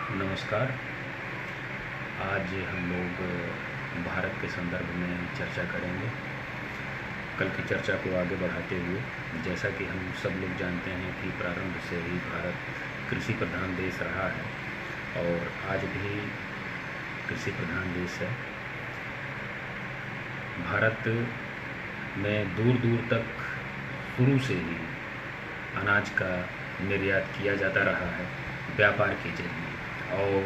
नमस्कार। आज हम लोग भारत के संदर्भ में चर्चा करेंगे। कल की चर्चा को आगे बढ़ाते हुए, जैसा कि हम सब लोग जानते हैं कि प्रारंभ से ही भारत कृषि प्रधान देश रहा है और आज भी कृषि प्रधान देश है। भारत में दूर दूर तक शुरू से ही अनाज का निर्यात किया जाता रहा है व्यापार के जरिए, और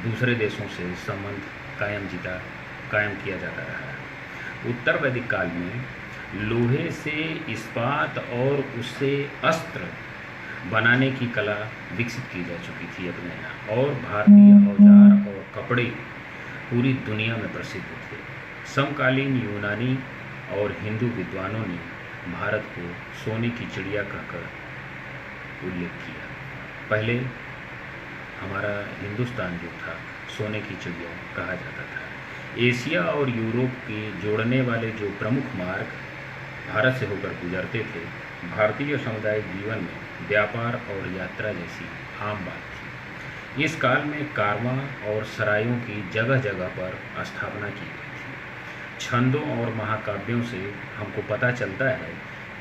दूसरे देशों से संबंध कायम किया जाता रहा है। उत्तर वैदिक काल में लोहे से इस्पात और उससे अस्त्र बनाने की कला विकसित की जा चुकी थी अपने यहाँ, और भारतीय औजार और कपड़े पूरी दुनिया में प्रसिद्ध थे। समकालीन यूनानी और हिंदू विद्वानों ने भारत को सोने की चिड़िया कहकर उल्लेख किया। पहले हमारा हिंदुस्तान जो था सोने की चिड़िया कहा जाता था। एशिया और यूरोप के जोड़ने वाले जो प्रमुख मार्ग भारत से होकर गुजरते थे, भारतीय सामुदायिक जीवन में व्यापार और यात्रा जैसी आम बात थी। इस काल में कारवां और सरायों की जगह जगह पर स्थापना की गई थी। छंदों और महाकाव्यों से हमको पता चलता है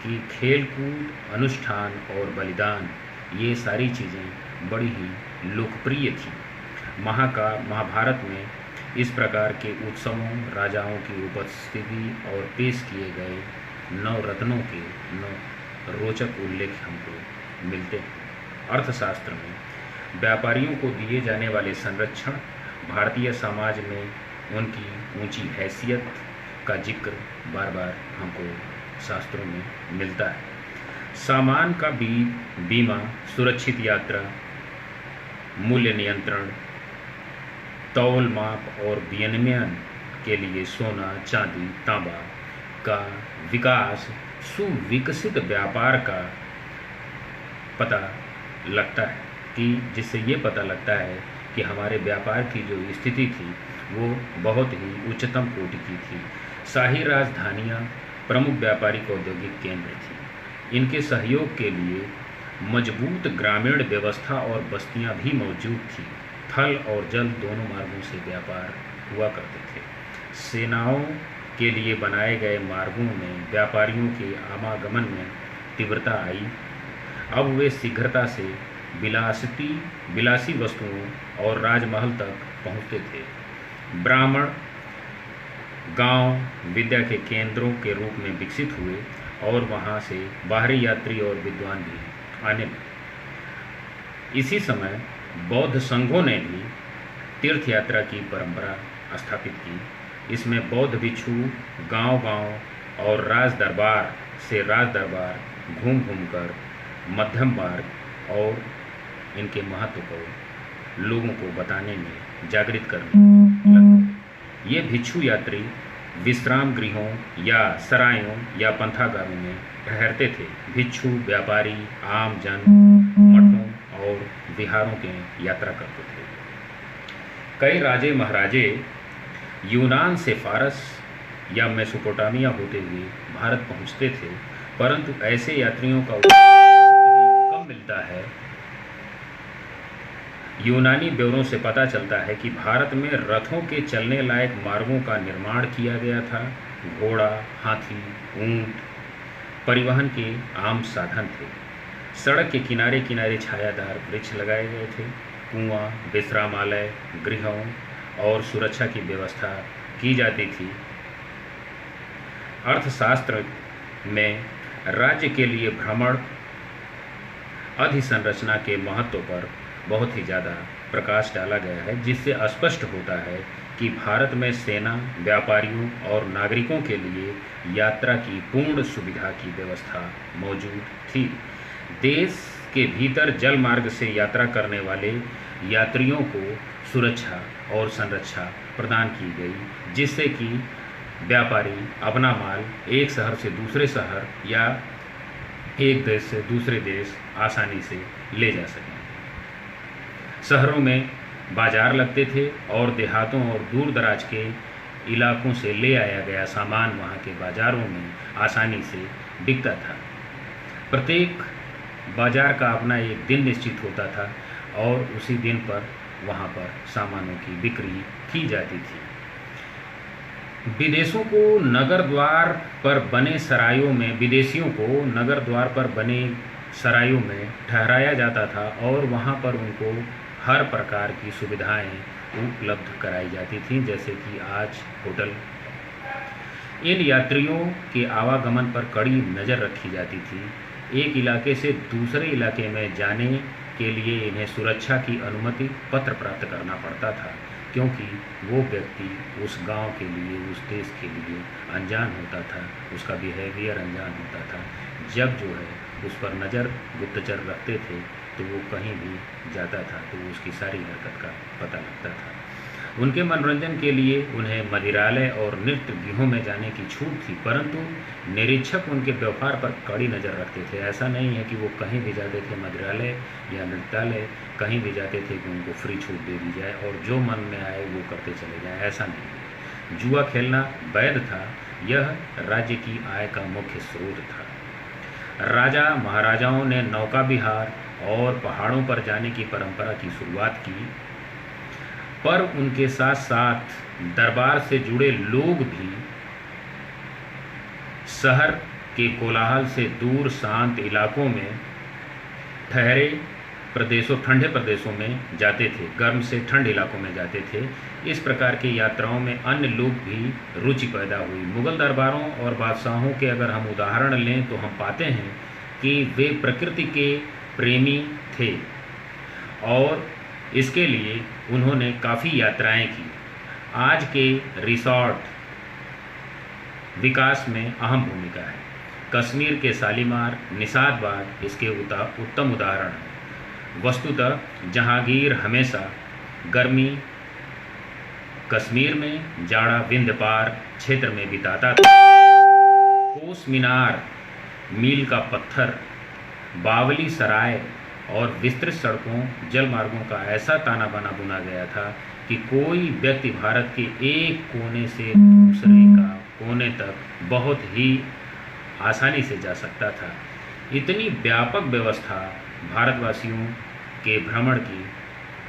कि खेलकूद, अनुष्ठान और बलिदान, ये सारी चीज़ें बड़ी ही लोकप्रिय थी। महाभारत में इस प्रकार के उत्सवों, राजाओं की उपस्थिति और पेश किए गए नवरत्नों के रोचक उल्लेख हमको मिलते हैं। अर्थशास्त्र में व्यापारियों को दिए जाने वाले संरक्षण, भारतीय समाज में उनकी ऊंची हैसियत का जिक्र बार बार हमको शास्त्रों में मिलता है। सामान का बीमा, सुरक्षित यात्रा, मूल्य नियंत्रण, तौल माप और विनिमय के लिए सोना, चांदी, तांबा का विकास सुविकसित व्यापार का पता लगता है कि जिससे ये पता लगता है कि हमारे व्यापार की जो स्थिति थी वो बहुत ही उच्चतम कोटि की थी। शाही राजधानियाँ प्रमुख व्यापारिक औद्योगिक केंद्र थी। इनके सहयोग के लिए मजबूत ग्रामीण व्यवस्था और बस्तियां भी मौजूद थी। थल और जल दोनों मार्गों से व्यापार हुआ करते थे। सेनाओं के लिए बनाए गए मार्गों में व्यापारियों के आवागमन में तीव्रता आई। अब वे शीघ्रता से विलासी वस्तुओं और राजमहल तक पहुंचते थे। ब्राह्मण गांव विद्या के केंद्रों के रूप में विकसित हुए और वहां से बाहरी यात्री और विद्वान भी आने लगे। इसी समय बौद्ध संघों ने भी तीर्थ यात्रा की परंपरा स्थापित की। इसमें बौद्ध भिक्षु गांव-गांव और राज दरबार से राज दरबार घूम कर मध्यम मार्ग और इनके महत्व को लोगों को बताने में, जागृत करने लगे। ये भिक्षु यात्री विश्राम गृहों या सरायों या पंथागारों में ठहरते थे। भिक्षु व्यापारी आम जन मठों और विहारों के यात्रा करते थे। कई राजे महाराजे यूनान से फारस या मेसोपोटामिया होते हुए भारत पहुंचते थे, परंतु ऐसे यात्रियों का कम मिलता है। यूनानी ब्यौरों से पता चलता है कि भारत में रथों के चलने लायक मार्गों का निर्माण किया गया था। घोड़ा, हाथी, ऊंट परिवहन के आम साधन थे। सड़क के किनारे किनारे छायादार वृक्ष लगाए गए थे। कुआं, विश्रामालय, गृहों और सुरक्षा की व्यवस्था की जाती थी। अर्थशास्त्र में राज्य के लिए भ्रमण अधिसंरचना के महत्व पर बहुत ही ज़्यादा प्रकाश डाला गया है, जिससे स्पष्ट होता है कि भारत में सेना, व्यापारियों और नागरिकों के लिए यात्रा की पूर्ण सुविधा की व्यवस्था मौजूद थी। देश के भीतर जल मार्ग से यात्रा करने वाले यात्रियों को सुरक्षा और संरक्षा प्रदान की गई, जिससे कि व्यापारी अपना माल एक शहर से दूसरे शहर या एक देश से दूसरे देश आसानी से ले जा सकें। शहरों में बाजार लगते थे और देहातों और दूर दराज के इलाकों से ले आया गया सामान वहाँ के बाज़ारों में आसानी से बिकता था। प्रत्येक बाजार का अपना एक दिन निश्चित होता था और उसी दिन पर वहाँ पर सामानों की बिक्री की जाती थी। विदेशियों को नगर द्वार पर बने सरायों में ठहराया जाता था और वहाँ पर उनको हर प्रकार की सुविधाएं उपलब्ध कराई जाती थीं, जैसे कि आज होटल। इन यात्रियों के आवागमन पर कड़ी नज़र रखी जाती थी। एक इलाके से दूसरे इलाके में जाने के लिए इन्हें सुरक्षा की अनुमति पत्र प्राप्त करना पड़ता था, क्योंकि वो व्यक्ति उस गांव के लिए, उस देश के लिए अनजान होता था, उसका बिहेवियर अनजान होता था। जब जो है उस पर नज़र गुप्तचर रखते थे तो वो कहीं भी जाता था तो उसकी सारी हरकत का पता लगता था। उनके मनोरंजन के लिए उन्हें मदिरालय और नृत्य गृहों में जाने की छूट थी, परंतु निरीक्षक उनके व्यवहार पर कड़ी नज़र रखते थे। ऐसा नहीं है कि वो कहीं भी जाते थे, मदिरालय या नृत्यालय कहीं भी जाते थे कि उनको फ्री छूट दे दी जाए और जो मन में आए वो करते चले जाएं, ऐसा नहीं। जुआ खेलना वैध था, यह राज्य की आय का मुख्य स्रोत था। राजा महाराजाओं ने नौका विहार और पहाड़ों पर जाने की परंपरा की शुरुआत की, पर उनके साथ साथ दरबार से जुड़े लोग भी शहर के कोलाहल से दूर शांत इलाकों में ठंडे प्रदेशों में जाते थे, गर्म से ठंड इलाकों में जाते थे। इस प्रकार की यात्राओं में अन्य लोग भी रुचि पैदा हुई। मुगल दरबारों और बादशाहों के अगर हम उदाहरण लें तो हम पाते हैं कि वे प्रकृति के प्रेमी थे और इसके लिए उन्होंने काफ़ी यात्राएं की। आज के रिसॉर्ट विकास में अहम भूमिका है। कश्मीर के शालीमार, निषाद बाग इसके उत्तम उदाहरण हैं। वस्तुतः जहांगीर हमेशा गर्मी कश्मीर में, जाड़ा विंध्य पार क्षेत्र में बिताता था। कोस मीनार, मील का पत्थर, बावली सराय और विस्तृत सड़कों, जल मार्गों का ऐसा ताना बाना बुना गया था कि कोई व्यक्ति भारत के एक कोने से दूसरे का कोने तक बहुत ही आसानी से जा सकता था। इतनी व्यापक व्यवस्था भारतवासियों के भ्रमण की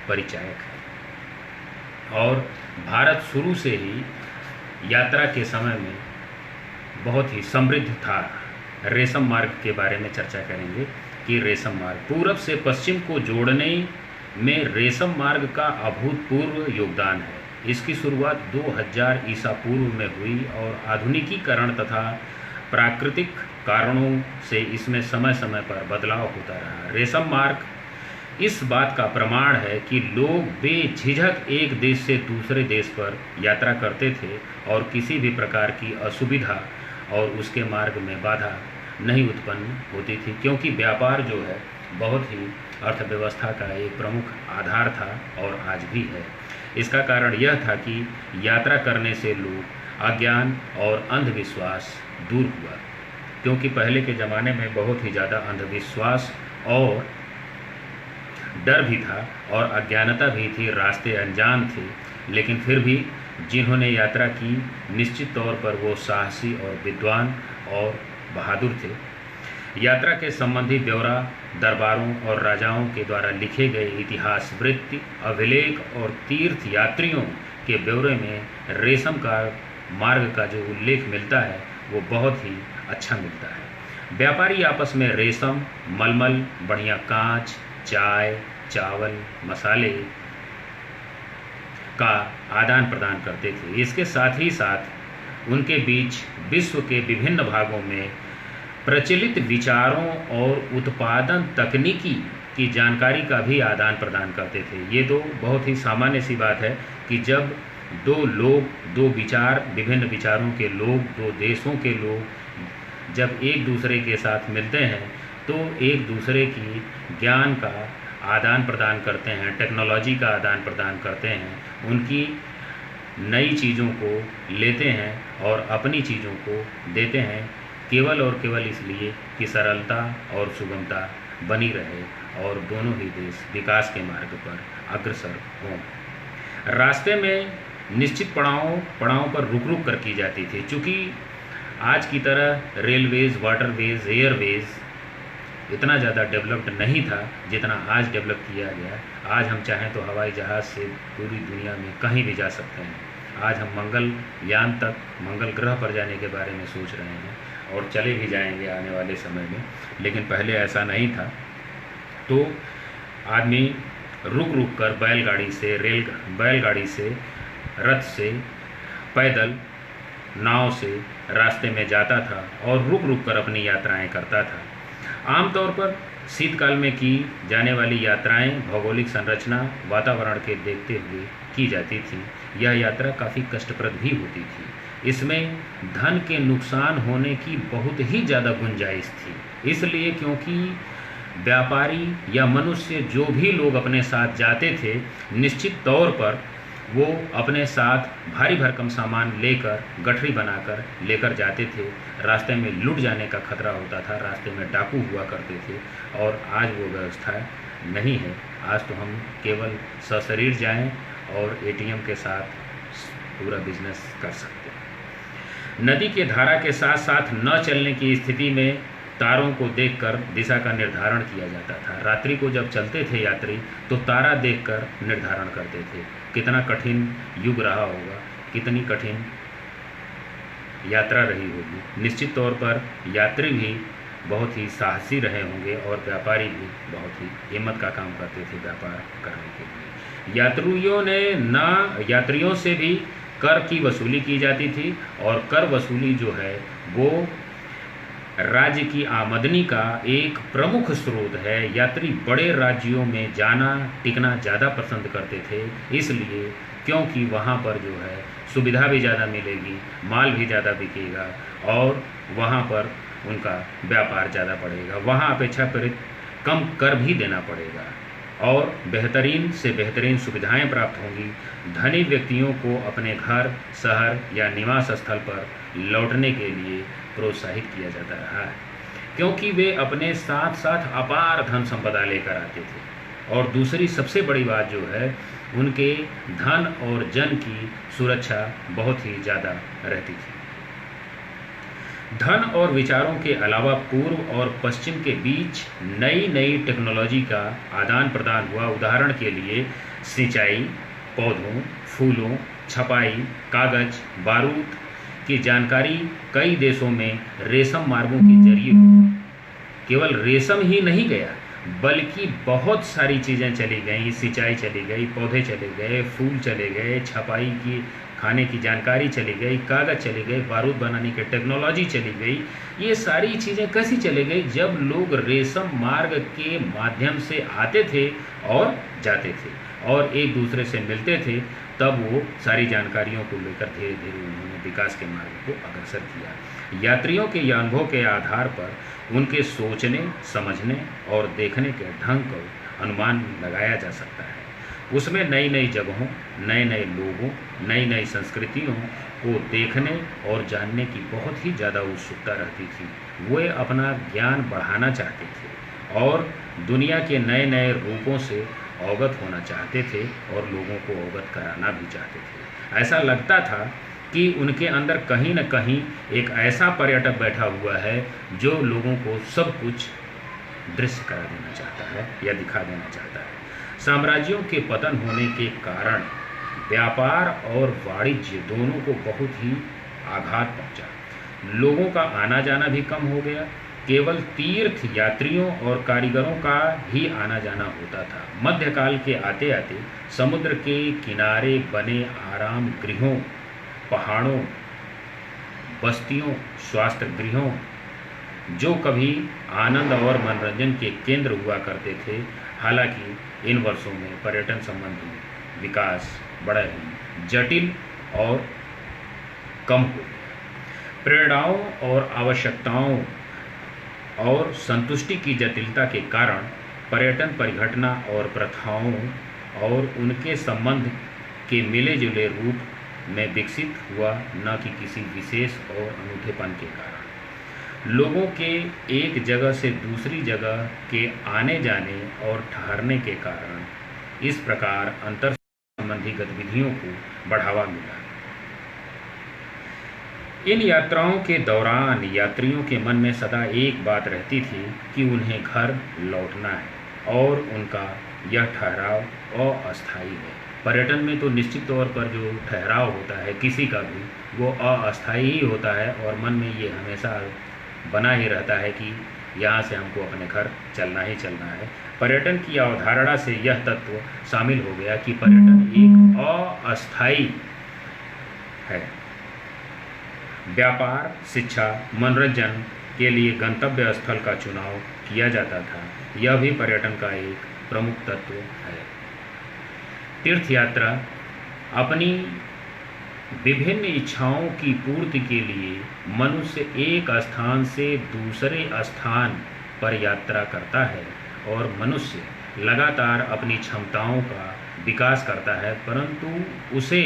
परिचायक है और भारत शुरू से ही यात्रा के समय में बहुत ही समृद्ध था। रेशम मार्ग के बारे में चर्चा करेंगे कि रेशम मार्ग पूरब से पश्चिम को जोड़ने में रेशम मार्ग का अभूतपूर्व योगदान है। इसकी शुरुआत 2000 ईसा पूर्व में हुई और आधुनिकीकरण तथा प्राकृतिक कारणों से इसमें समय समय पर बदलाव होता रहा। रेशम मार्ग इस बात का प्रमाण है कि लोग बेझिझक एक देश से दूसरे देश पर यात्रा करते थे और किसी भी प्रकार की असुविधा और उसके मार्ग में बाधा नहीं उत्पन्न होती थी, क्योंकि व्यापार जो है बहुत ही अर्थव्यवस्था का एक प्रमुख आधार था और आज भी है। इसका कारण यह था कि यात्रा करने से लोग अज्ञान और अंधविश्वास दूर हुआ, क्योंकि पहले के ज़माने में बहुत ही ज़्यादा अंधविश्वास और डर भी था और अज्ञानता भी थी, रास्ते अनजान थे। लेकिन फिर भी जिन्होंने यात्रा की निश्चित तौर पर वो साहसी और विद्वान और बहादुर थे। यात्रा के संबंधी ब्यौरा दरबारों और राजाओं के द्वारा लिखे गए इतिहास, वृत्ति, अभिलेख और तीर्थ यात्रियों के ब्यौरे में रेशम का मार्ग का जो उल्लेख मिलता है वो बहुत ही अच्छा मिलता है। व्यापारी आपस में रेशम, मलमल, बढ़िया कांच, चाय, चावल, मसाले का आदान प्रदान करते थे। इसके साथ ही साथ उनके बीच विश्व के विभिन्न भागों में प्रचलित विचारों और उत्पादन तकनीकी की जानकारी का भी आदान प्रदान करते थे। ये तो बहुत ही सामान्य सी बात है कि जब दो लोग, दो विचार, विभिन्न विचारों के लोग, दो देशों के लोग जब एक दूसरे के साथ मिलते हैं तो एक दूसरे की ज्ञान का आदान प्रदान करते हैं, टेक्नोलॉजी का आदान प्रदान करते हैं, उनकी नई चीज़ों को लेते हैं और अपनी चीज़ों को देते हैं, केवल और केवल इसलिए कि सरलता और सुगमता बनी रहे और दोनों ही देश विकास के मार्ग पर अग्रसर हों। रास्ते में निश्चित पड़ावों पर रुक रुक कर की जाती थी। चूँकि आज की तरह रेलवेज़, वाटरवेज़, एयरवेज़ इतना ज़्यादा डेवलप्ड नहीं था जितना आज डेवलप किया गया। आज हम चाहें तो हवाई जहाज़ से पूरी दुनिया में कहीं भी जा सकते हैं। आज हम मंगल यान तक, मंगल ग्रह पर जाने के बारे में सोच रहे हैं और चले भी जाएंगे आने वाले समय में, लेकिन पहले ऐसा नहीं था। तो आदमी रुक रुक कर बैलगाड़ी से, रथ से, पैदल, नाव से रास्ते में जाता था और रुक रुक कर अपनी यात्राएं करता था। आमतौर पर शीतकाल में की जाने वाली यात्राएं भौगोलिक संरचना, वातावरण के देखते हुए की जाती थी। यह यात्रा काफ़ी कष्टप्रद भी होती थी। इसमें धन के नुकसान होने की बहुत ही ज़्यादा गुंजाइश थी, इसलिए क्योंकि व्यापारी या मनुष्य जो भी लोग अपने साथ जाते थे, निश्चित तौर पर वो अपने साथ भारी भरकम सामान लेकर, गठरी बनाकर लेकर जाते थे। रास्ते में लूट जाने का खतरा होता था, रास्ते में डाकू हुआ करते थे, और आज वो व्यवस्था नहीं है। आज तो हम केवल सशरीर जाएं और एटीएम के साथ पूरा बिजनेस कर सकते हैं। नदी के धारा के साथ साथ न चलने की स्थिति में तारों को देखकर दिशा का निर्धारण किया जाता था। रात्रि को जब चलते थे यात्री तो तारा देखकर निर्धारण करते थे। कितना कठिन युग रहा होगा, कितनी कठिन यात्रा रही होगी। निश्चित तौर पर यात्री भी बहुत ही साहसी रहे होंगे और व्यापारी भी बहुत ही हिम्मत का काम करते थे व्यापार करने के लिए। यात्रियों से भी कर की वसूली की जाती थी, और कर वसूली जो है वो राज्य की आमदनी का एक प्रमुख स्रोत है। यात्री बड़े राज्यों में जाना, टिकना ज़्यादा पसंद करते थे, इसलिए क्योंकि वहाँ पर जो है सुविधा भी ज़्यादा मिलेगी, माल भी ज़्यादा बिकेगा और वहाँ पर उनका व्यापार ज़्यादा बढ़ेगा। वहाँ अपेक्षाकृत कम कर भी देना पड़ेगा और बेहतरीन से बेहतरीन सुविधाएं प्राप्त होंगी। धनी व्यक्तियों को अपने घर, शहर या निवास स्थल पर लौटने के लिए प्रोत्साहित किया जाता रहा है, क्योंकि वे अपने साथ साथ अपार धन संपदा लेकर आते थे। और दूसरी सबसे बड़ी बात जो है, उनके धन और जन की सुरक्षा बहुत ही ज़्यादा रहती थी। धन और विचारों के अलावा पूर्व और पश्चिम के बीच नई नई टेक्नोलॉजी का आदान प्रदान हुआ। उदाहरण के लिए सिंचाई, पौधों, फूलों, छपाई, कागज, बारूद की जानकारी कई देशों में रेशम मार्गों के जरिए हुई। केवल रेशम ही नहीं गया, बल्कि बहुत सारी चीज़ें चली गई। सिंचाई चली गई, पौधे चले गए, फूल चले गए, छपाई की, खाने की जानकारी चली गई, कागज़ चले गए, बारूद बनाने की टेक्नोलॉजी चली गई। ये सारी चीज़ें कैसी चली गई? जब लोग रेशम मार्ग के माध्यम से आते थे और जाते थे और एक दूसरे से मिलते थे, तब वो सारी जानकारियों को लेकर धीरे धीरे उन्होंने विकास के मार्ग को अग्रसर किया। यात्रियों के अनुभव के आधार पर उनके सोचने, समझने और देखने के ढंग को अनुमान लगाया जा सकता है। उसमें नई नई जगहों, नए नए लोगों, नई नई संस्कृतियों को देखने और जानने की बहुत ही ज़्यादा उत्सुकता रहती थी। वे अपना ज्ञान बढ़ाना चाहते थे और दुनिया के नए नए रूपों से अवगत होना चाहते थे और लोगों को अवगत कराना भी चाहते थे। ऐसा लगता था कि उनके अंदर कहीं न कहीं एक ऐसा पर्यटक बैठा हुआ है जो लोगों को सब कुछ दृश्य करा देना चाहता है या दिखा देना चाहता है। साम्राज्यों के पतन होने के कारण व्यापार और वाणिज्य दोनों को बहुत ही आघात पहुंचा। लोगों का आना जाना भी कम हो गया। केवल तीर्थ यात्रियों और कारीगरों का ही आना जाना होता था। मध्यकाल के आते आते समुद्र के किनारे बने आराम गृहों, पहाड़ों, बस्तियों, स्वास्थ्य गृहों, जो कभी आनंद और मनोरंजन के केंद्र हुआ करते थे, हालांकि इन वर्षों में पर्यटन संबंधी विकास बड़ा ही जटिल और कम हो गया। प्रेरणाओं और आवश्यकताओं और संतुष्टि की जटिलता के कारण पर्यटन परिघटना और प्रथाओं और उनके संबंध के मिले जुले रूप में विकसित हुआ, न कि किसी विशेष और अनूठेपन के कारण। लोगों के एक जगह से दूसरी जगह के आने जाने और ठहरने के कारण इस प्रकार अंतर संबंधी गतिविधियों को बढ़ावा मिला। इन यात्राओं के दौरान यात्रियों के मन में सदा एक बात रहती थी कि उन्हें घर लौटना है और उनका यह ठहराव अस्थायी है। पर्यटन में तो निश्चित तौर पर जो ठहराव होता है किसी का भी, वो अस्थायी ही होता है और मन में ये हमेशा बना ही रहता है कि यहाँ से हमको अपने घर चलना ही चलना है। पर्यटन की अवधारणा से यह तत्व शामिल हो गया कि पर्यटन एक अस्थायी है। व्यापार, शिक्षा, मनोरंजन के लिए गंतव्य स्थल का चुनाव किया जाता था। यह भी पर्यटन का एक प्रमुख तत्व है। तीर्थ यात्रा अपनी विभिन्न इच्छाओं की पूर्ति के लिए मनुष्य एक स्थान से दूसरे स्थान पर यात्रा करता है और मनुष्य लगातार अपनी क्षमताओं का विकास करता है, परंतु उसे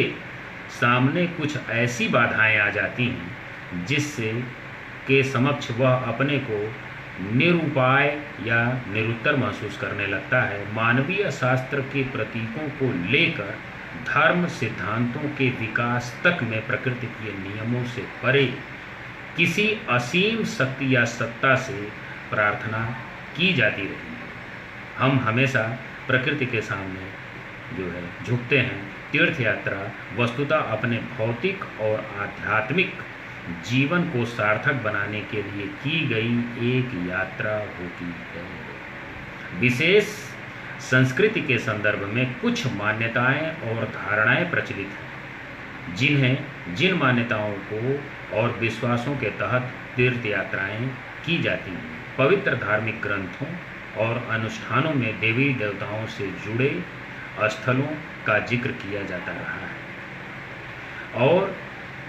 सामने कुछ ऐसी बाधाएं आ जाती हैं जिससे के समक्ष वह अपने को निरुपाय या निरुत्तर महसूस करने लगता है। मानवीय शास्त्र के प्रतीकों को लेकर धर्म सिद्धांतों के विकास तक में प्रकृति के नियमों से परे किसी असीम शक्ति या सत्ता से प्रार्थना की जाती रही है। हम हमेशा प्रकृति के सामने जो है झुकते हैं। तीर्थ यात्रा वस्तुतः अपने भौतिक और आध्यात्मिक जीवन को सार्थक बनाने के लिए की गई एक यात्रा होती है। विशेष संस्कृति के संदर्भ में कुछ मान्यताएं और धारणाएं प्रचलित हैं, जिन मान्यताओं को और विश्वासों के तहत तीर्थ यात्राएं की जाती हैं। पवित्र धार्मिक ग्रंथों और अनुष्ठानों में देवी देवताओं से जुड़े स्थलों का जिक्र किया जाता रहा है और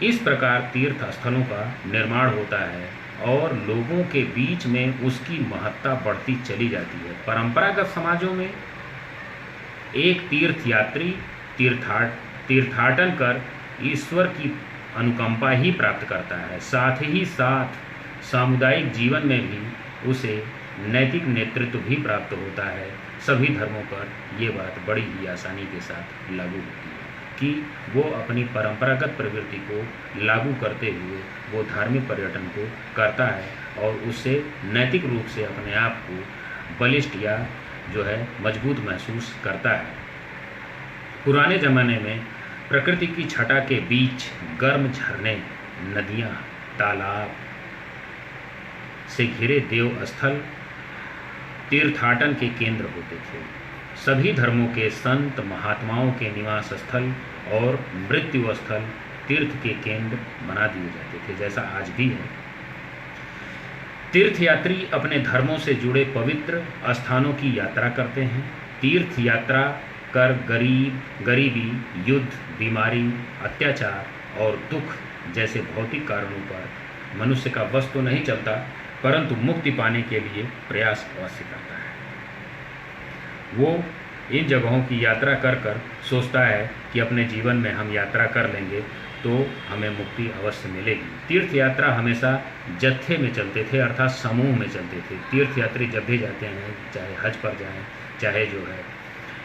इस प्रकार तीर्थ स्थलों का निर्माण होता है और लोगों के बीच में उसकी महत्ता बढ़ती चली जाती है। परंपरागत समाजों में एक तीर्थयात्री तीर्थाटन कर ईश्वर की अनुकंपा ही प्राप्त करता है। साथ ही साथ सामुदायिक जीवन में भी उसे नैतिक नेतृत्व भी प्राप्त होता है। सभी धर्मों पर ये बात बड़ी ही आसानी के साथ लागू होती है कि वो अपनी परंपरागत प्रवृत्ति को लागू करते हुए वो धार्मिक पर्यटन को करता है और उससे नैतिक रूप से अपने आप को बलिष्ठ या जो है मजबूत महसूस करता है। पुराने ज़माने में प्रकृति की छटा के बीच गर्म झरने, नदियाँ, तालाब से घिरे देव स्थल तीर्थाटन के केंद्र होते थे। सभी धर्मों के संत महात्माओं के निवास स्थल और मृत्यु स्थल तीर्थ के केंद्र बना दिए जाते थे, जैसा आज भी है। तीर्थयात्री अपने धर्मों से जुड़े पवित्र स्थानों की यात्रा करते हैं। तीर्थ यात्रा कर गरीबी, युद्ध, बीमारी, अत्याचार और दुख जैसे भौतिक कारणों पर मनुष्य का बस तो नहीं चलता, परंतु मुक्ति पाने के लिए प्रयास अवश्य करता है। वो इन जगहों की यात्रा कर कर सोचता है कि अपने जीवन में हम यात्रा कर लेंगे तो हमें मुक्ति अवश्य मिलेगी। तीर्थ यात्रा हमेशा जत्थे में चलते थे, अर्थात समूह में चलते थे। तीर्थयात्री जब भी जाते हैं, चाहे हज पर जाएं, चाहे जो है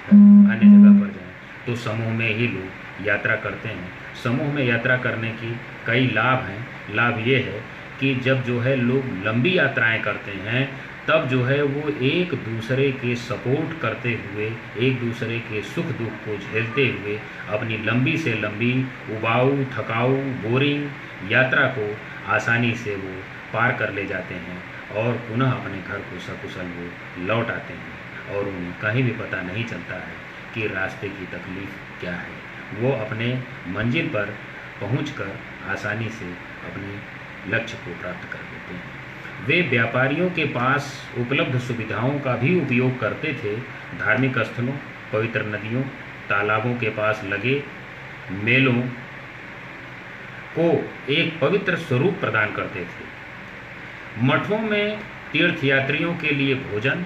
अन्य जगह पर जाएं, तो समूह में ही लोग यात्रा करते हैं। समूह में यात्रा करने की कई लाभ हैं। लाभ ये है कि जब जो है लोग लंबी यात्राएं करते हैं तब जो है वो एक दूसरे के सपोर्ट करते हुए, एक दूसरे के सुख दुख को झेलते हुए अपनी लंबी से लंबी उबाऊ, थकाऊ, बोरिंग यात्रा को आसानी से वो पार कर ले जाते हैं और पुनः अपने घर को सकुशल वो लौट आते हैं और उन्हें कहीं भी पता नहीं चलता है कि रास्ते की तकलीफ़ क्या है। वो अपने मंजिल पर पहुंचकर आसानी से अपने लक्ष्य को प्राप्त कर लेते हैं। वे व्यापारियों के पास उपलब्ध सुविधाओं का भी उपयोग करते थे। धार्मिक स्थलों, पवित्र नदियों, तालाबों के पास लगे मेलों को एक पवित्र स्वरूप प्रदान करते थे। मठों में तीर्थयात्रियों के लिए भोजन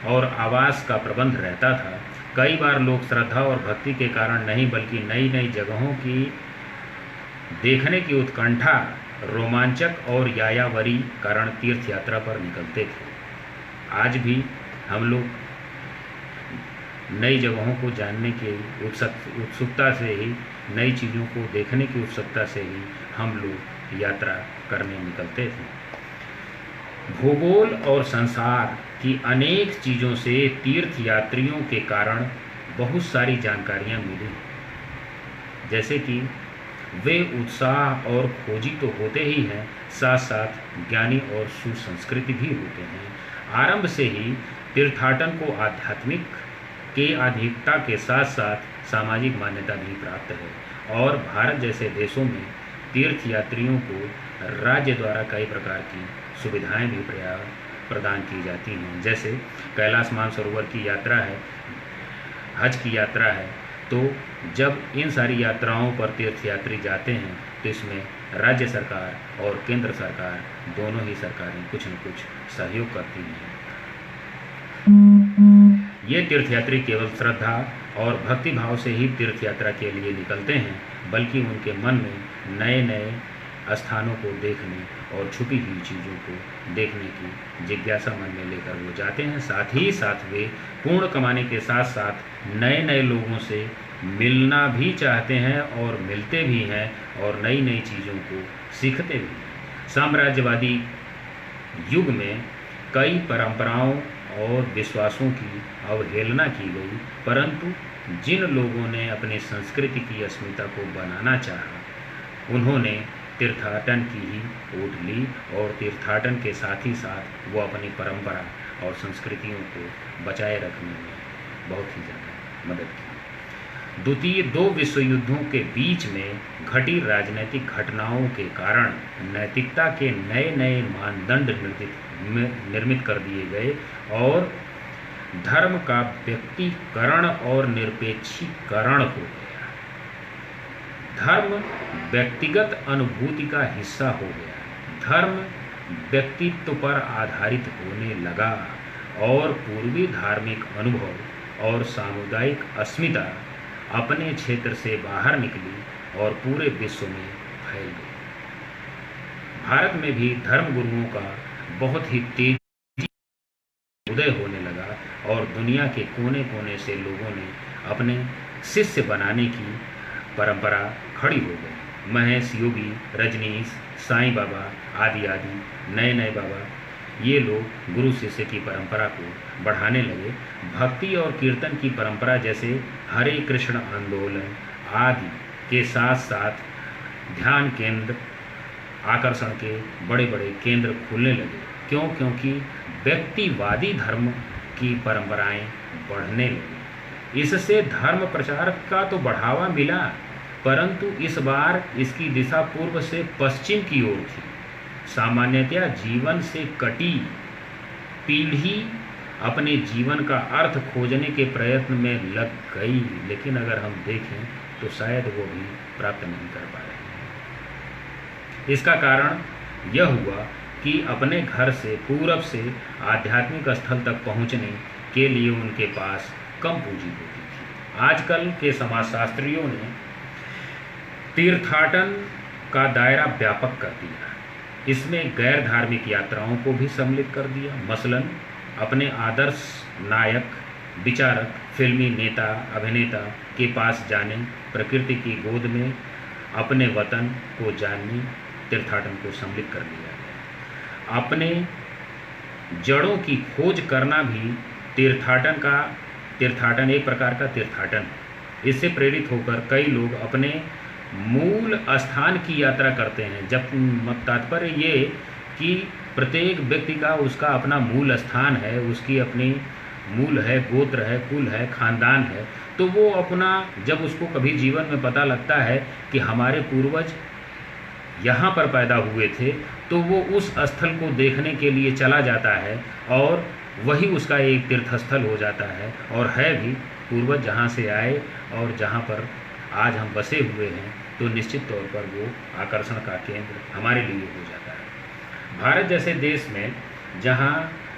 और आवास का प्रबंध रहता था। कई बार लोग श्रद्धा और भक्ति के कारण नहीं बल्कि नई नई जगहों की देखने की उत्कंठा, रोमांचक और यायावरी कारण तीर्थ यात्रा पर निकलते थे। आज भी हम लोग नई जगहों को जानने के उत्सुकता से ही, नई चीज़ों को देखने की उत्सुकता से ही हम लोग यात्रा करने निकलते थे। भूगोल और संसार की अनेक चीज़ों से तीर्थ यात्रियों के कारण बहुत सारी जानकारियाँ मिली, जैसे कि वे उत्साह और खोजी तो होते ही हैं, साथ साथ ज्ञानी और सुसंस्कृति भी होते हैं। आरंभ से ही तीर्थाटन को आध्यात्मिक के आधिकता के साथ साथ सामाजिक मान्यता भी प्राप्त है और भारत जैसे देशों में तीर्थ यात्रियों को राज्य द्वारा कई प्रकार की सुविधाएं भी प्रदान की जाती हैं। जैसे कैलाश मानसरोवर की यात्रा है, हज की यात्रा है, तो जब इन सारी यात्राओं पर तीर्थयात्री जाते हैं तो इसमें राज्य सरकार और केंद्र सरकार दोनों ही सरकारें कुछ न कुछ सहयोग करती हैं। ये तीर्थयात्री केवल श्रद्धा और भक्ति भाव से ही तीर्थ यात्रा के लिए निकलते हैं, बल्कि उनके मन में नए नए स्थानों को देखने और छुपी हुई चीज़ों को देखने की जिज्ञासा मन में लेकर वो जाते हैं। साथ ही साथ वे पूर्ण कमाने के साथ साथ नए नए लोगों से मिलना भी चाहते हैं और मिलते भी हैं और नई नई चीज़ों को सीखते भी हैं। साम्राज्यवादी युग में कई परंपराओं और विश्वासों की अवहेलना की गई, परंतु जिन लोगों ने अपनी संस्कृति की अस्मिता को बनाना चाहा, उन्होंने तीर्थाटन की ही ओट ली और तीर्थाटन के साथ ही साथ वो अपनी परंपरा और संस्कृतियों को बचाए रखने में बहुत ही ज़्यादा मदद की। द्वितीय दो विश्व युद्धों के बीच में घटी राजनीतिक घटनाओं के कारण नैतिकता के नए नए मानदंड निर्मित कर दिए गए और धर्म का व्यक्तिकरण और निरपेक्षीकरण हो गया। धर्म व्यक्तिगत अनुभूति का हिस्सा हो गया। धर्म व्यक्तित्व पर आधारित होने लगा और पूर्वी धार्मिक अनुभव और सामुदायिक अस्मिता अपने क्षेत्र से बाहर निकली और पूरे विश्व में फैल गई। भारत में भी धर्म गुरुओं का बहुत ही तेजी उदय होने लगा और दुनिया के कोने कोने से लोगों ने अपने शिष्य बनाने की परंपरा खड़ी हो गई। महेश योगी, रजनीश, साईं बाबा आदि आदि नए नए बाबा, ये लोग गुरु शिष्य की परंपरा को बढ़ाने लगे। भक्ति और कीर्तन की परंपरा जैसे हरे कृष्ण आंदोलन आदि के साथ साथ ध्यान केंद्र, आकर्षण के बड़े बड़े केंद्र खुलने लगे। क्योंकि व्यक्तिवादी धर्म की परंपराएं बढ़ने लगी। इससे धर्म प्रचार का तो बढ़ावा मिला, परंतु इस बार इसकी दिशा पूर्व से पश्चिम की ओर थी। सामान्यतया जीवन से कटी पीढ़ी अपने जीवन का अर्थ खोजने के प्रयत्न में लग गई, लेकिन अगर हम देखें तो शायद वो भी प्राप्त नहीं कर पा रहे हैं। इसका कारण यह हुआ कि अपने घर से पूरब से आध्यात्मिक स्थल तक पहुंचने के लिए उनके पास कम पूंजी होती थी। आजकल के समाजशास्त्रियों ने तीर्थाटन का दायरा व्यापक कर दिया। इसमें गैर धार्मिक यात्राओं को भी सम्मिलित कर दिया। मसलन अपने आदर्श नायक, विचारक, फिल्मी नेता, अभिनेता के पास जाने, प्रकृति की गोद में अपने वतन को जानने, तीर्थाटन को सम्मिलित कर लिया गया। अपने जड़ों की खोज करना भी तीर्थाटन एक प्रकार का तीर्थाटन है। इससे प्रेरित होकर कई लोग अपने मूल स्थान की यात्रा करते हैं। जब तात्पर्य ये कि प्रत्येक व्यक्ति का उसका अपना मूल स्थान है, उसकी अपनी मूल है, गोत्र है, कुल है, खानदान है, तो वो अपना जब उसको कभी जीवन में पता लगता है कि हमारे पूर्वज यहाँ पर पैदा हुए थे, तो वो उस स्थल को देखने के लिए चला जाता है और वही उसका एक तीर्थस्थल हो जाता है और है भी। पूर्वज जहाँ से आए और जहाँ पर आज हम बसे हुए हैं, तो निश्चित तौर पर वो आकर्षण का केंद्र हमारे लिए हो जाता है। भारत जैसे देश में जहाँ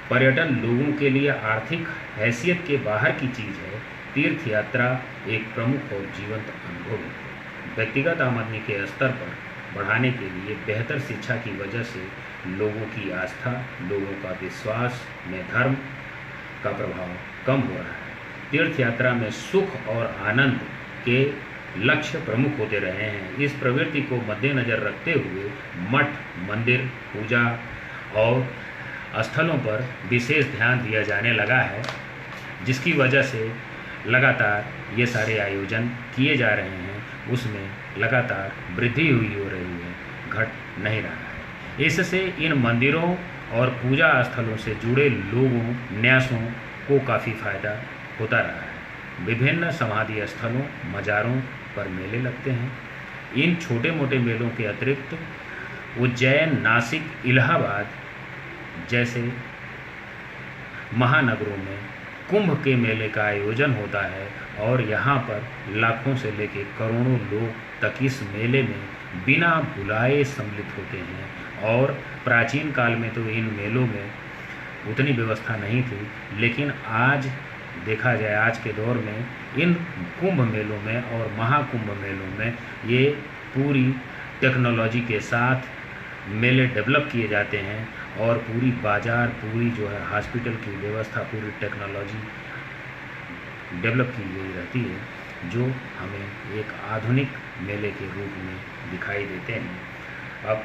पर्यटन लोगों के लिए आर्थिक हैसियत के बाहर की चीज़ है, तीर्थ यात्रा एक प्रमुख और जीवंत अनुभव है। व्यक्तिगत आमदनी के स्तर पर बढ़ाने के लिए बेहतर शिक्षा की वजह से लोगों की आस्था, लोगों का विश्वास में धर्म का प्रभाव कम हो रहा है। तीर्थ यात्रा में सुख और आनंद के लक्ष्य प्रमुख होते रहे हैं। इस प्रवृत्ति को मद्देनज़र रखते हुए मठ, मंदिर, पूजा और स्थलों पर विशेष ध्यान दिया जाने लगा है, जिसकी वजह से लगातार ये सारे आयोजन किए जा रहे हैं, उसमें लगातार वृद्धि हुई हो रही है, घट नहीं रहा है। इससे इन मंदिरों और पूजा स्थलों से जुड़े लोगों, न्यासों को काफ़ी फायदा होता रहा है। विभिन्न समाधि स्थलों, मज़ारों पर मेले लगते हैं। इन छोटे मोटे मेलों के अतिरिक्त उज्जैन, नासिक, इलाहाबाद जैसे महानगरों में कुंभ के मेले का आयोजन होता है और यहाँ पर लाखों से लेकर करोड़ों लोग तक इस मेले में बिना बुलाए सम्मिलित होते हैं। और प्राचीन काल में तो इन मेलों में उतनी व्यवस्था नहीं थी, लेकिन आज देखा जाए, आज के दौर में इन कुंभ मेलों में और महाकुंभ मेलों में ये पूरी टेक्नोलॉजी के साथ मेले डेवलप किए जाते हैं और पूरी बाज़ार, पूरी जो है हॉस्पिटल की व्यवस्था, पूरी टेक्नोलॉजी डेवलप की गई रहती है, जो हमें एक आधुनिक मेले के रूप में दिखाई देते हैं। अब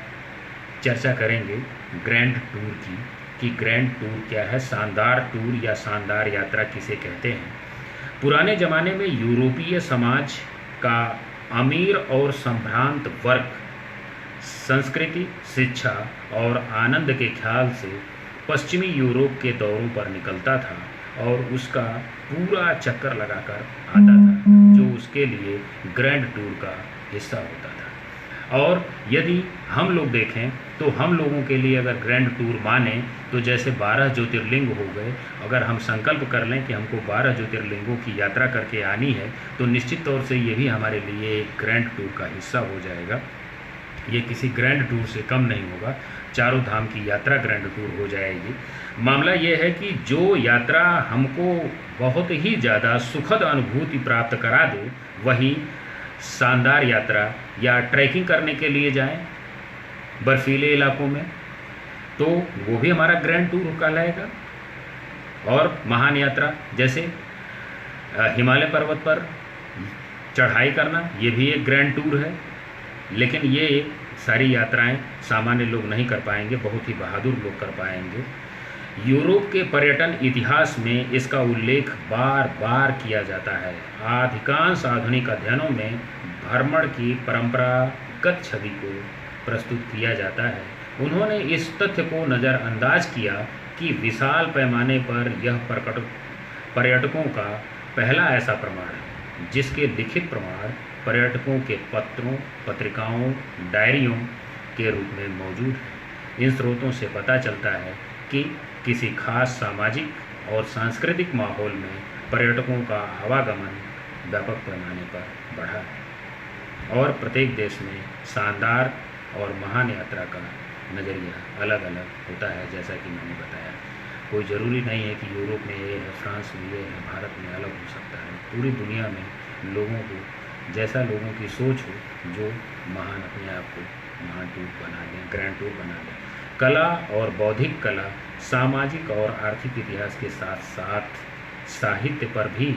चर्चा करेंगे ग्रैंड टूर की कि ग्रैंड टूर क्या है, शानदार टूर या शानदार यात्रा किसे कहते हैं। पुराने ज़माने में यूरोपीय समाज का अमीर और संभ्रांत वर्ग संस्कृति, शिक्षा और आनंद के ख्याल से पश्चिमी यूरोप के दौरों पर निकलता था और उसका पूरा चक्कर लगाकर आता था, जो उसके लिए ग्रैंड टूर का हिस्सा होता था। और यदि हम लोग देखें तो हम लोगों के लिए अगर ग्रैंड टूर माने तो जैसे 12 ज्योतिर्लिंग हो गए, अगर हम संकल्प कर लें कि हमको 12 ज्योतिर्लिंगों की यात्रा करके आनी है, तो निश्चित तौर से ये भी हमारे लिए एक ग्रैंड टूर का हिस्सा हो जाएगा। ये किसी ग्रैंड टूर से कम नहीं होगा, चारों धाम की यात्रा ग्रैंड टूर हो जाएगी। मामला ये है कि जो यात्रा हमको बहुत ही ज़्यादा सुखद अनुभूति प्राप्त करा दे, वही शानदार यात्रा, या ट्रैकिंग करने के लिए जाएं बर्फीले इलाकों में, तो वो भी हमारा ग्रैंड टूर कहलाएगा। और महान यात्रा जैसे हिमालय पर्वत पर चढ़ाई करना, ये भी एक ग्रैंड टूर है। लेकिन ये सारी यात्राएं सामान्य लोग नहीं कर पाएंगे, बहुत ही बहादुर लोग कर पाएंगे। यूरोप के पर्यटन इतिहास में इसका उल्लेख बार बार किया जाता है। अधिकांश आधुनिक अध्ययनों में भ्रमण की परंपरागत छवि को प्रस्तुत किया जाता है। उन्होंने इस तथ्य को नज़रअंदाज किया कि विशाल पैमाने पर यह पर्यटकों का पहला ऐसा प्रमाण है जिसके लिखित प्रमाण पर्यटकों के पत्रों, पत्रिकाओं, डायरियों के रूप में मौजूद है। इन स्रोतों से पता चलता है कि किसी खास सामाजिक और सांस्कृतिक माहौल में पर्यटकों का आवागमन व्यापक पैमाने पर बढ़ा है और प्रत्येक देश में शानदार और महान यात्रा का नज़रिया अलग अलग होता है। जैसा कि मैंने बताया, कोई ज़रूरी नहीं है कि यूरोप में ये है, फ्रांस में ये है, भारत में अलग हो सकता है। पूरी दुनिया में लोगों को जैसा लोगों की सोच हो, जो महान अपने आप को महान टूर बना दें, ग्रैंड टूर बना दें। कला और बौद्धिक कला, सामाजिक और आर्थिक इतिहास के साथ साथ साहित्य पर भी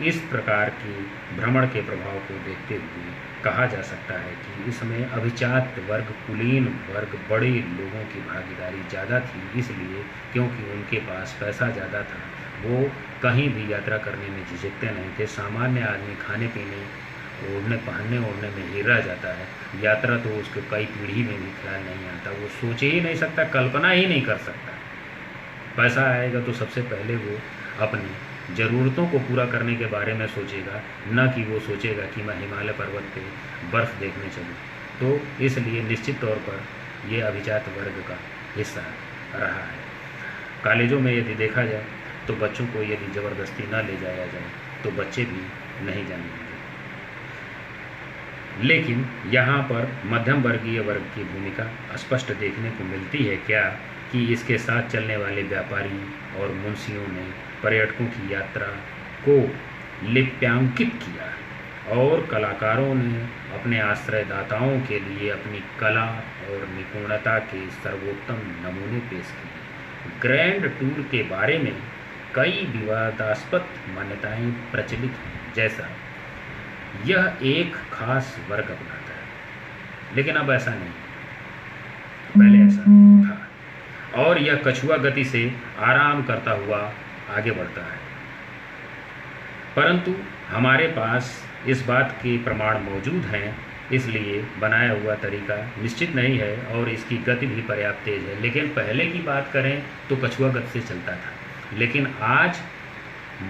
इस प्रकार की भ्रमण के प्रभाव को देखते हुए कहा जा सकता है कि इसमें अभिजात वर्ग, कुलीन वर्ग, बड़े लोगों की भागीदारी ज़्यादा थी, इसलिए क्योंकि उनके पास पैसा ज़्यादा था, वो कहीं भी यात्रा करने में झिझकते नहीं थे। सामान्य आदमी खाने पीने, ओढ़ने पहनने ओढ़ने में ही रह जाता है, यात्रा तो उसको कई पीढ़ी में भी ख्याल नहीं आता, वो सोच ही नहीं सकता, कल्पना ही नहीं कर सकता। पैसा आएगा तो सबसे पहले वो अपनी ज़रूरतों को पूरा करने के बारे में सोचेगा, न कि वो सोचेगा कि मैं हिमालय पर्वत पे बर्फ़ देखने चलूँ। तो इसलिए निश्चित तौर पर ये अभिजात वर्ग का हिस्सा रहा है। कॉलेजों में यदि देखा जाए तो बच्चों को यदि ज़बरदस्ती न ले जाया जाए तो बच्चे भी नहीं जाएंगे। लेकिन यहाँ पर मध्यम वर्गीय वर्ग की भूमिका स्पष्ट देखने को मिलती है क्या कि इसके साथ चलने वाले व्यापारी और मुंशियों ने पर्यटकों की यात्रा को लिप्यांकित किया और कलाकारों ने अपने आश्रयदाताओं के लिए अपनी कला और निपुणता के सर्वोत्तम नमूने पेश किए। ग्रैंड टूर के बारे में कई विवादास्पद मान्यताएं प्रचलित हैं, जैसा यह एक खास वर्ग अपनाता है। लेकिन अब ऐसा नहीं, पहले ऐसा था, और यह कछुआ गति से आराम करता हुआ आगे बढ़ता है। परंतु हमारे पास इस बात के प्रमाण मौजूद हैं, इसलिए बनाया हुआ तरीका निश्चित नहीं है और इसकी गति भी पर्याप्त तेज है। लेकिन पहले की बात करें तो कछुआ गति से चलता था, लेकिन आज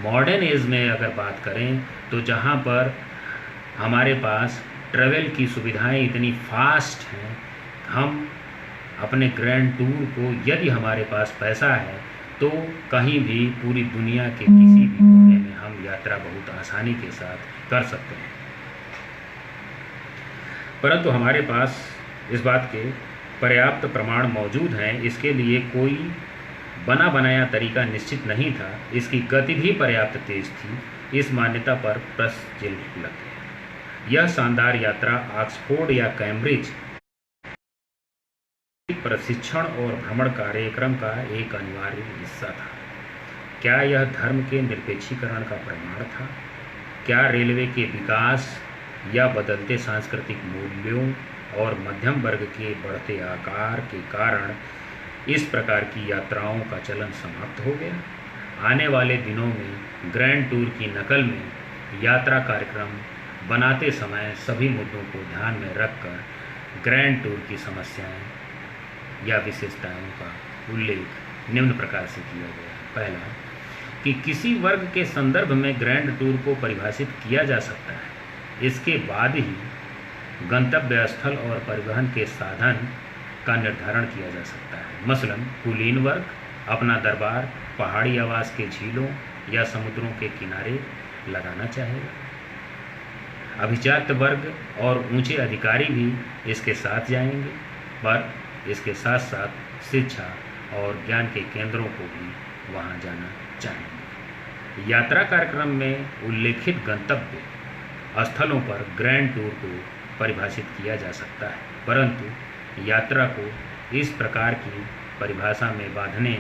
मॉडर्न एज में अगर बात करें तो जहाँ पर हमारे पास ट्रैवल की सुविधाएं इतनी फास्ट हैं, हम अपने ग्रैंड टूर को, यदि हमारे पास पैसा है तो कहीं भी पूरी दुनिया के किसी भी कोने में हम यात्रा बहुत आसानी के साथ कर सकते हैं। परंतु हमारे पास इस बात के पर्याप्त प्रमाण मौजूद हैं, इसके लिए कोई बना बनाया तरीका निश्चित नहीं था, इसकी गति भी पर्याप्त तेज थी। इस मान्यता पर प्रश्न चिन्ह लगते हैं। यह शानदार यात्रा ऑक्सफोर्ड या कैम्ब्रिज प्रशिक्षण और भ्रमण कार्यक्रम का एक अनिवार्य हिस्सा था। क्या यह धर्म के निरपेक्षीकरण का प्रमाण था? क्या रेलवे के विकास या बदलते सांस्कृतिक मूल्यों और मध्यम वर्ग के बढ़ते आकार के कारण इस प्रकार की यात्राओं का चलन समाप्त हो गया? आने वाले दिनों में ग्रैंड टूर की नकल में यात्रा कार्यक्रम बनाते समय सभी मुद्दों को ध्यान में रखकर ग्रैंड टूर की समस्याएं या विशेषताओं का उल्लेख निम्न प्रकार से किया गया। पहला, कि किसी वर्ग के संदर्भ में ग्रैंड टूर को परिभाषित किया जा सकता है, इसके बाद ही गंतव्य स्थल और परिवहन के साधन का निर्धारण किया जा सकता है। मसलन कुलीन वर्ग अपना दरबार पहाड़ी आवास के झीलों या समुद्रों के किनारे लगाना चाहेगा। अभिजात वर्ग और ऊंचे अधिकारी भी इसके साथ जाएंगे, पर इसके साथ साथ शिक्षा और ज्ञान के केंद्रों को भी वहां जाना चाहेंगे। यात्रा कार्यक्रम में उल्लेखित गंतव्य स्थलों पर ग्रैंड टूर को परिभाषित किया जा सकता है, परंतु यात्रा को इस प्रकार की परिभाषा में बांधने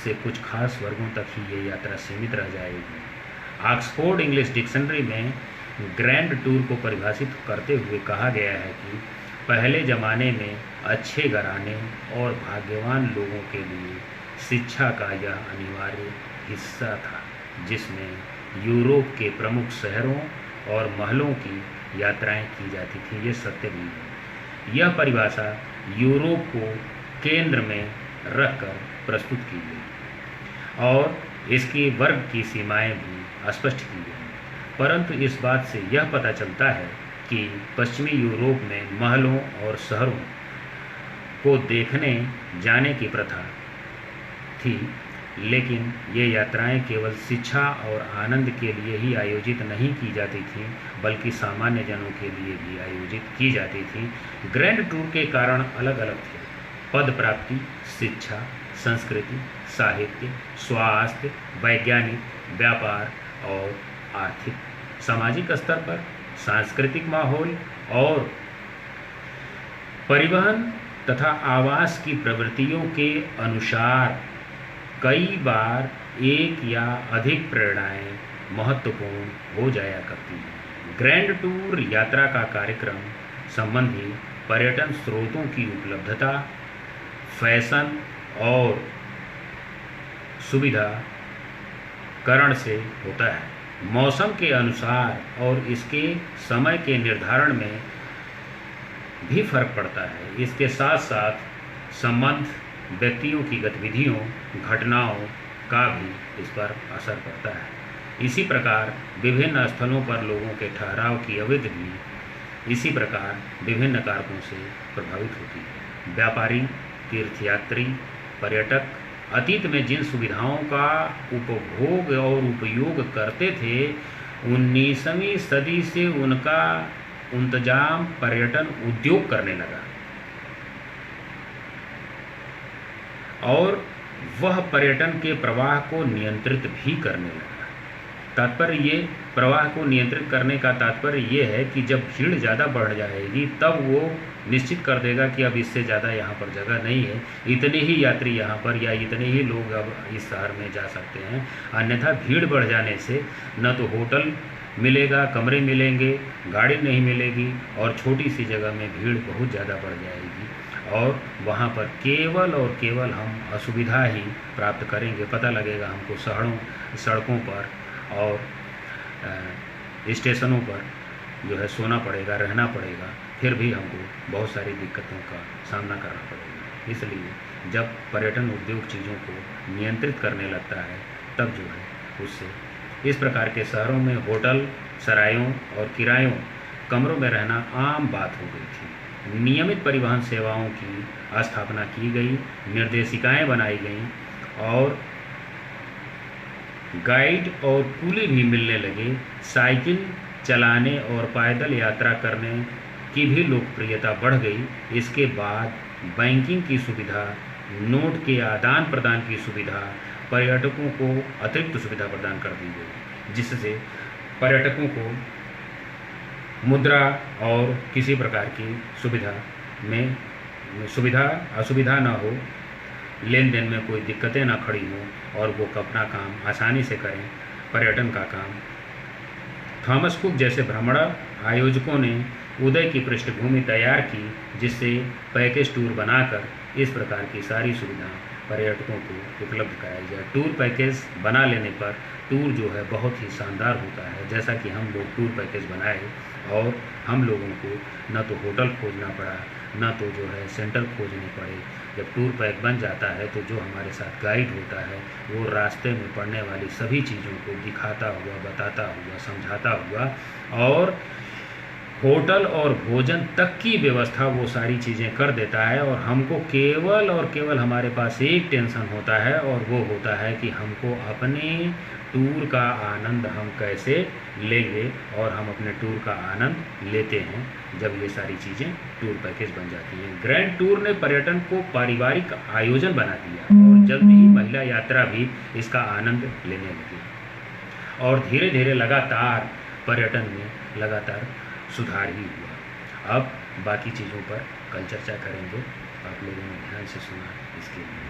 से कुछ खास वर्गों तक ही ये यात्रा सीमित रह जाएगी। ऑक्सफोर्ड इंग्लिश डिक्शनरी में ग्रैंड टूर को परिभाषित करते हुए कहा गया है कि पहले ज़माने में अच्छे घराने और भाग्यवान लोगों के लिए शिक्षा का यह अनिवार्य हिस्सा था, जिसमें यूरोप के प्रमुख शहरों और महलों की यात्राएं की जाती थी। ये सत्य भी है। यह परिभाषा यूरोप को केंद्र में रखकर प्रस्तुत की गई और इसकी वर्ग की सीमाएं भी स्पष्ट की गई। परंतु इस बात से यह पता चलता है कि पश्चिमी यूरोप में महलों और शहरों को देखने जाने की प्रथा थी, लेकिन ये यात्राएं केवल शिक्षा और आनंद के लिए ही आयोजित नहीं की जाती थीं, बल्कि सामान्य जनों के लिए भी आयोजित की जाती थीं। ग्रैंड टूर के कारण अलग अलग थे: पद प्राप्ति, शिक्षा, संस्कृति, साहित्य, स्वास्थ्य, वैज्ञानिक, व्यापार और आर्थिक। सामाजिक स्तर पर सांस्कृतिक माहौल और परिवहन तथा आवास की प्रवृत्तियों के अनुसार कई बार एक या अधिक प्रेरणाएं महत्वपूर्ण हो जाया करती हैं। ग्रैंड टूर यात्रा का कार्यक्रम संबंधी पर्यटन स्रोतों की उपलब्धता, फैशन और सुविधाकरण से होता है। मौसम के अनुसार और इसके समय के निर्धारण में भी फर्क पड़ता है। इसके साथ साथ संबंध व्यक्तियों की गतिविधियों, घटनाओं का भी इस पर असर पड़ता है। इसी प्रकार विभिन्न स्थलों पर लोगों के ठहराव की अवधि भी इसी प्रकार विभिन्न कारकों से प्रभावित होती है। व्यापारी, तीर्थयात्री, पर्यटक अतीत में जिन सुविधाओं का उपभोग और उपयोग करते थे, 19वीं सदी से उनका इंतजाम पर्यटन उद्योग करने लगा और वह पर्यटन के प्रवाह को नियंत्रित भी करने लगा। तात्पर्य ये प्रवाह को नियंत्रित करने का तात्पर्य ये है कि जब भीड़ ज़्यादा बढ़ जाएगी तब वो निश्चित कर देगा कि अब इससे ज़्यादा यहाँ पर जगह नहीं है, इतने ही यात्री यहाँ पर या इतने ही लोग अब इस शहर में जा सकते हैं। अन्यथा भीड़ बढ़ जाने से न तो होटल मिलेगा, कमरे मिलेंगे, गाड़ी नहीं मिलेगी और छोटी सी जगह में भीड़ बहुत ज़्यादा बढ़ जाएगी और वहाँ पर केवल और केवल हम असुविधा ही प्राप्त करेंगे। पता लगेगा हमको सड़कों पर और स्टेशनों पर जो है सोना पड़ेगा, रहना पड़ेगा, फिर भी हमको बहुत सारी दिक्कतों का सामना करना पड़ेगा। इसलिए जब पर्यटन उद्योग चीज़ों को नियंत्रित करने लगता है तब जो है उससे इस प्रकार के शहरों में होटल, सरायों और किरायों कमरों में रहना आम बात हो गई थी। नियमित परिवहन सेवाओं की स्थापना की गई, निर्देशिकाएं बनाई गईं और गाइड और कुली भी मिलने लगे। साइकिल चलाने और पैदल यात्रा करने की भी लोकप्रियता बढ़ गई। इसके बाद बैंकिंग की सुविधा, नोट के आदान प्रदान की सुविधा, पर्यटकों को अतिरिक्त सुविधा प्रदान कर दी गई, जिससे पर्यटकों को मुद्रा और किसी प्रकार की असुविधा ना हो, लेन देन में कोई दिक्कतें ना खड़ी हों और वो अपना काम आसानी से करें। पर्यटन का काम थॉमस कुक जैसे भ्रमण आयोजकों ने उदय की पृष्ठभूमि तैयार की, जिससे पैकेज टूर बनाकर इस प्रकार की सारी सुविधा पर्यटकों को उपलब्ध कराई जाए। टूर पैकेज बना लेने पर टूर जो है बहुत ही शानदार होता है। जैसा कि हम लोग टूर पैकेज बनाए और हम लोगों को न तो होटल खोजना पड़ा, न तो जो है सेंटर खोजने पड़े। जब टूर पैक बन जाता है तो जो हमारे साथ गाइड होता है वो रास्ते में पड़ने वाली सभी चीज़ों को दिखाता हुआ, बताता हुआ, समझाता हुआ और होटल और भोजन तक की व्यवस्था वो सारी चीज़ें कर देता है। और हमको केवल और केवल हमारे पास एक टेंशन होता है और वो होता है कि हमको अपने टूर का आनंद हम कैसे लेंगे, और हम अपने टूर का आनंद लेते हैं जब ये सारी चीज़ें टूर पैकेज बन जाती हैं। ग्रैंड टूर ने पर्यटन को पारिवारिक आयोजन बना दिया और जल्द ही महिला यात्रा भी इसका आनंद लेने लगी और धीरे धीरे लगातार पर्यटन में लगातार सुधार ही हुआ। अब बाकी चीज़ों पर कल चर्चा करेंगे। आप लोगों ने ध्यान से सुना, इसके लिए